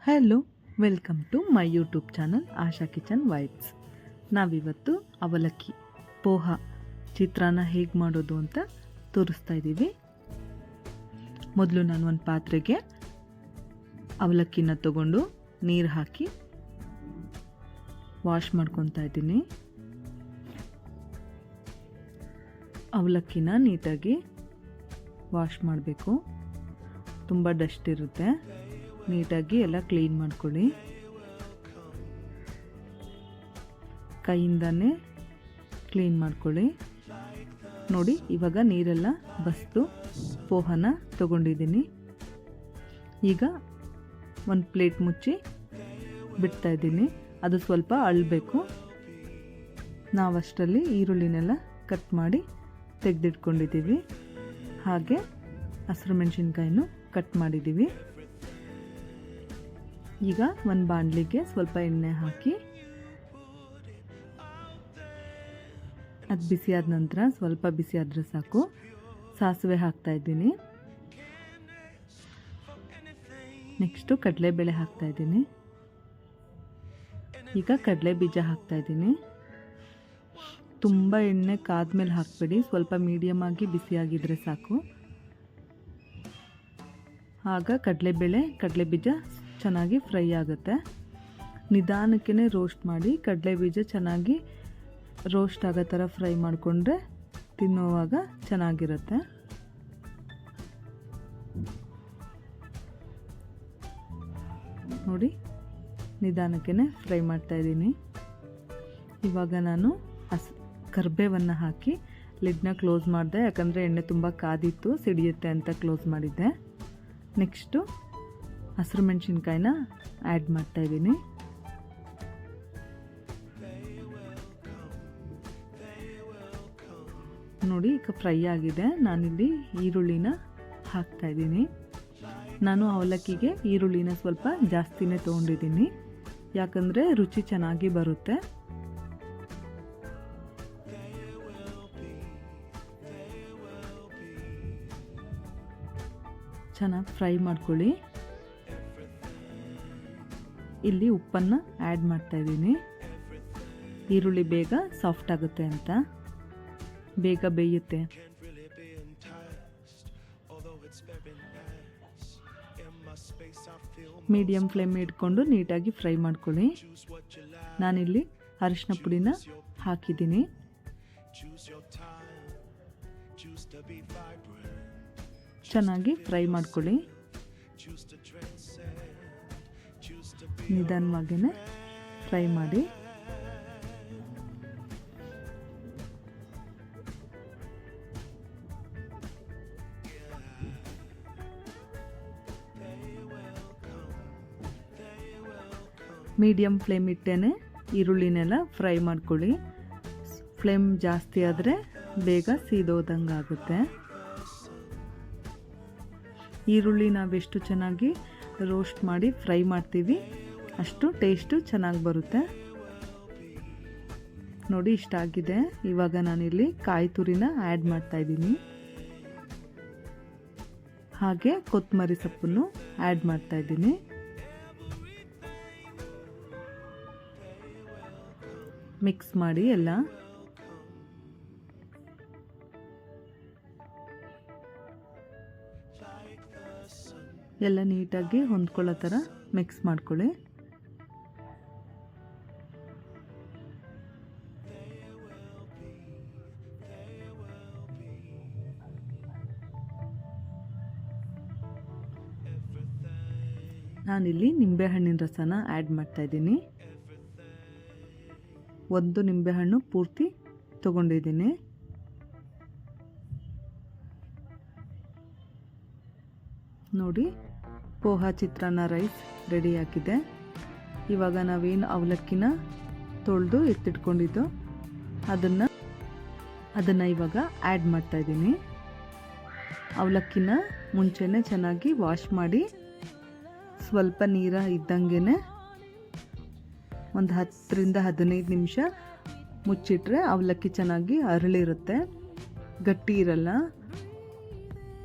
Hello, welcome to my YouTube channel Asha kitchen vibes. ನಾವಿವತ್ತು ಅವಲಕ್ಕಿ ಪೋಹ ಚಿತ್ರಾನ್ನ ಹೇಗೆ ಮಾಡೋದು ಅಂತ ತೋರಿಸ್ತಾ ಇದ್ದೀವಿ. ಮೊದಲು ನಾನು ಒಂದು ಪಾತ್ರೆಗೆ ಅವಲಕ್ಕಿನ ತಗೊಂಡು ನೀರು ಹಾಕಿ ವಾಶ್ ಮಾಡ್ಕೊತಾ ಇದ್ದೀನಿ. ಅವಲಕ್ಕಿನ ನೀಟಾಗಿ ವಾಶ್ ಮಾಡಬೇಕು. ತುಂಬ ಡಸ್ಟ್ ಇರುತ್ತೆ. ನೀಟಾಗಿ ಎಲ್ಲ ಕ್ಲೀನ್ ಮಾಡ್ಕೊಳ್ಳಿ. ಕೈಯಿಂದನೇ ಕ್ಲೀನ್ ಮಾಡ್ಕೊಳ್ಳಿ. ನೋಡಿ, ಇವಾಗ ನೀರೆಲ್ಲ ಬಸ್ದು ಪೋಹನ ತಗೊಂಡಿದ್ದೀನಿ. ಈಗ ಒಂದು ಪ್ಲೇಟ್ ಮುಚ್ಚಿ ಬಿಡ್ತಾ ಇದ್ದೀನಿ. ಅದು ಸ್ವಲ್ಪ ಅಳಬೇಕು. ನಾವಷ್ಟರಲ್ಲಿ ಈರುಳ್ಳಿನೆಲ್ಲ ಕಟ್ ಮಾಡಿ ತೆಗೆದಿಟ್ಕೊಂಡಿದ್ದೀವಿ. ಹಾಗೆ ಹಸಿರು ಮೆಣಸಿನ್ಕಾಯಿನೂ ಕಟ್ ಮಾಡಿದ್ದೀವಿ. ಈಗ ಒಂದು ಬಾಣಲಿಗೆ ಸ್ವಲ್ಪ ಎಣ್ಣೆ ಹಾಕಿ ಅದು ಬಿಸಿ ಆದ ನಂತರ, ಸ್ವಲ್ಪ ಬಿಸಿ ಆದರೆ ಸಾಕು, ಸಾಸಿವೆ ಹಾಕ್ತಾ ಇದ್ದೀನಿ. ನೆಕ್ಸ್ಟು ಕಡಲೆಬೇಳೆ ಹಾಕ್ತಾ ಇದ್ದೀನಿ. ಈಗ ಕಡಲೆ ಬೀಜ ಹಾಕ್ತಾ ಇದ್ದೀನಿ. ತುಂಬ ಎಣ್ಣೆ ಕಾದ್ಮೇಲೆ ಹಾಕಬೇಡಿ, ಸ್ವಲ್ಪ ಮೀಡಿಯಮ್ ಆಗಿ ಬಿಸಿಯಾಗಿದ್ದರೆ ಸಾಕು. ಆಗ ಕಡಲೆ ಬೀಜ ಚೆನ್ನಾಗಿ ಫ್ರೈ ಆಗುತ್ತೆ. ನಿಧಾನಕ್ಕೆ ರೋಸ್ಟ್ ಮಾಡಿ ಕಡಲೆ ಬೀಜ ಚೆನ್ನಾಗಿ ರೋಸ್ಟ್ ಆಗೋ ಥರ ಫ್ರೈ ಮಾಡಿಕೊಂಡ್ರೆ ತಿನ್ನುವಾಗ ಚೆನ್ನಾಗಿರುತ್ತೆ. ನೋಡಿ, ನಿಧಾನಕ್ಕೆ ಫ್ರೈ ಮಾಡ್ತಾಯಿದ್ದೀನಿ. ಇವಾಗ ನಾನು ಕರಿಬೇವನ್ನು ಹಾಕಿ ಲಿಡ್ನ ಕ್ಲೋಸ್ ಮಾಡಿದೆ. ಯಾಕಂದರೆ ಎಣ್ಣೆ ತುಂಬ ಕಾದಿತ್ತು, ಸಿಡಿಯುತ್ತೆ ಅಂತ ಕ್ಲೋಸ್ ಮಾಡಿದ್ದೆ. ನೆಕ್ಸ್ಟು ಹಸಿರು ಮೆಣಸಿನ್ಕಾಯಿನ ಆ್ಯಡ್ ಮಾಡ್ತಾಯಿದ್ದೀನಿ. ನೋಡಿ, ಈಗ ಫ್ರೈ ಆಗಿದೆ. ನಾನಿಲ್ಲಿ ಈರುಳ್ಳಿನ ಹಾಕ್ತಾಯಿದ್ದೀನಿ. ನಾನು ಅವಲಕ್ಕಿಗೆ ಈರುಳ್ಳಿನ ಸ್ವಲ್ಪ ಜಾಸ್ತಿನೇ ತೊಗೊಂಡಿದ್ದೀನಿ, ಯಾಕಂದರೆ ರುಚಿ ಚೆನ್ನಾಗಿ ಬರುತ್ತೆ. ಚೆನ್ನಾಗಿ ಫ್ರೈ ಮಾಡ್ಕೊಳ್ಳಿ. ಇಲ್ಲಿ ಉಪ್ಪನ್ನು ಆ್ಯಡ್ ಮಾಡ್ತಾಯಿದ್ದೀನಿ. ಈರುಳ್ಳಿ ಬೇಗ ಸಾಫ್ಟ್ ಆಗುತ್ತೆ ಅಂತ, ಬೇಗ ಬೇಯುತ್ತೆ. ಮೀಡಿಯಮ್ ಫ್ಲೇಮ್ ಇಟ್ಕೊಂಡು ನೀಟಾಗಿ ಫ್ರೈ ಮಾಡ್ಕೊಳ್ಳಿ. ನಾನಿಲ್ಲಿ ಅರಿಶಿನ ಪುಡಿನ ಹಾಕಿದ್ದೀನಿ. ಚೆನ್ನಾಗಿ ಫ್ರೈ ಮಾಡ್ಕೊಳ್ಳಿ. ನಿಧಾನವಾಗಿಯೇ ಫ್ರೈ ಮಾಡಿ. ಮೀಡಿಯಮ್ ಫ್ಲೇಮ್ ಇಟ್ಟೇನೆ ಈರುಳ್ಳಿನೆಲ್ಲ ಫ್ರೈ ಮಾಡ್ಕೊಳ್ಳಿ. ಫ್ಲೇಮ್ ಜಾಸ್ತಿ ಆದರೆ ಬೇಗ ಸೀದೋದಂಗೆ ಆಗುತ್ತೆ. ಈರುಳ್ಳಿ ನಾವೆಷ್ಟು ಚೆನ್ನಾಗಿ ರೋಸ್ಟ್ ಮಾಡಿ ಫ್ರೈ ಮಾಡ್ತೀವಿ ಅಷ್ಟು ಟೇಸ್ಟು ಚೆನ್ನಾಗಿ ಬರುತ್ತೆ. ನೋಡಿ, ಇಷ್ಟ ಆಗಿದೆ. ಇವಾಗ ನಾನಿಲ್ಲಿ ಕಾಯಿ ತುರಿನ ಆ್ಯಡ್ ಮಾಡ್ತಾಯಿದ್ದೀನಿ. ಹಾಗೆ ಕೊತ್ತಂಬರಿ ಸೊಪ್ಪನ್ನು ಆ್ಯಡ್ ಮಾಡ್ತಾಯಿದ್ದೀನಿ. ಮಿಕ್ಸ್ ಮಾಡಿ ಎಲ್ಲ. ಎಲ್ಲ ನೀಟಾಗಿ ಹೊಂದ್ಕೊಳ್ಳೋ ಥರ ಮಿಕ್ಸ್ ಮಾಡ್ಕೊಳ್ಳಿ. ನಾನಿಲ್ಲಿ ನಿಂಬೆಹಣ್ಣಿನ ರಸನ ಆ್ಯಡ್ ಮಾಡ್ತಾಯಿದ್ದೀನಿ. ಒಂದು ನಿಂಬೆಹಣ್ಣು ಪೂರ್ತಿ ತಗೊಂಡಿದ್ದೀನಿ. ನೋಡಿ, ಪೋಹ ಚಿತ್ರಾನ್ನ ರೈಸ್ ರೆಡಿ ಆಗಿದೆ. ಇವಾಗ ನಾವೇನು ಅವಲಕ್ಕಿನ ತೊಳೆದು ಎತ್ತಿಟ್ಕೊಂಡಿದ್ದು ಅದನ್ನು ಇವಾಗ ಆ್ಯಡ್ ಮಾಡ್ತಾಯಿದ್ದೀನಿ. ಅವಲಕ್ಕಿನ ಮುಂಚೆನೇ ಚೆನ್ನಾಗಿ ವಾಶ್ ಮಾಡಿ ಸ್ವಲ್ಪ ನೀರ ಇದ್ದಂಗೆ ಒಂದು 10ರಿಂದ 15 ನಿಮಿಷ ಮುಚ್ಚಿಟ್ರೆ ಅವಲಕ್ಕಿ ಚೆನ್ನಾಗಿ ಅರಳಿರುತ್ತೆ, ಗಟ್ಟಿ ಇರಲ್ಲ.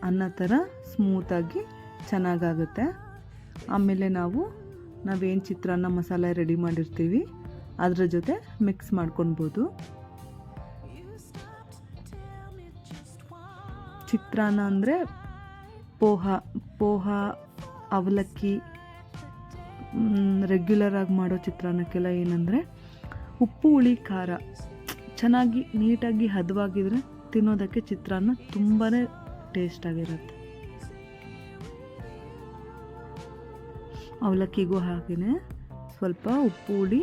ಅನ್ನ ಥರ ಸ್ಮೂತಾಗಿ ಚೆನ್ನಾಗಾಗುತ್ತೆ. ಆಮೇಲೆ ನಾವು ನಾವೇನು ಚಿತ್ರಾನ್ನ ಮಸಾಲೆ ರೆಡಿ ಮಾಡಿರ್ತೀವಿ ಅದರ ಜೊತೆ ಮಿಕ್ಸ್ ಮಾಡ್ಕೊಳ್ಬೋದು. ಚಿತ್ರಾನ್ನ ಅಂದರೆ ಪೋಹ ಅವಲಕ್ಕಿ ರೆಗ್ಯುಲರ್ ಆಗಿ ಮಾಡೋ ಚಿತ್ರಾನ್ನಕ್ಕೆಲ್ಲ ಏನಂದರೆ ಉಪ್ಪು ಹುಳಿ ಖಾರ ಚೆನ್ನಾಗಿ ನೀಟಾಗಿ ಹದವಾಗಿದ್ರೆ ತಿನ್ನೋದಕ್ಕೆ ಚಿತ್ರಾನ್ನ ತುಂಬಾ ಟೇಸ್ಟಾಗಿರುತ್ತೆ. ಅವಲಕ್ಕಿಗೂ ಹಾಗೆಯೇ ಸ್ವಲ್ಪ ಉಪ್ಪು ಹುಳಿ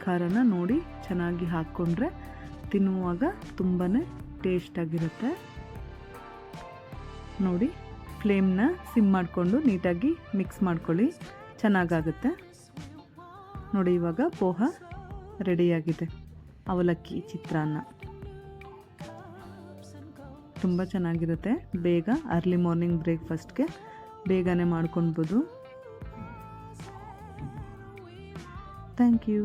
ಖಾರನ ನೋಡಿ ಚೆನ್ನಾಗಿ ಹಾಕ್ಕೊಂಡ್ರೆ ತಿನ್ನುವಾಗ ತುಂಬಾ ಟೇಸ್ಟಾಗಿರುತ್ತೆ. ನೋಡಿ, ಫ್ಲೇಮ್ನ ಸಿಮ್ ಮಾಡಿಕೊಂಡು ನೀಟಾಗಿ ಮಿಕ್ಸ್ ಮಾಡ್ಕೊಳ್ಳಿ, ಚೆನ್ನಾಗಾಗುತ್ತೆ. ನೋಡಿ, ಇವಾಗ ಪೋಹ ರೆಡಿಯಾಗಿದೆ. ಅವಲಕ್ಕಿ ಚಿತ್ರಾನ್ನ ತುಂಬ ಚೆನ್ನಾಗಿರುತ್ತೆ. ಬೇಗ ಅರ್ಲಿ ಮಾರ್ನಿಂಗ್ ಬ್ರೇಕ್ಫಾಸ್ಟ್ಗೆ ಬೇಗನೆ ಮಾಡ್ಕೊಳ್ಬೋದು. Thank you.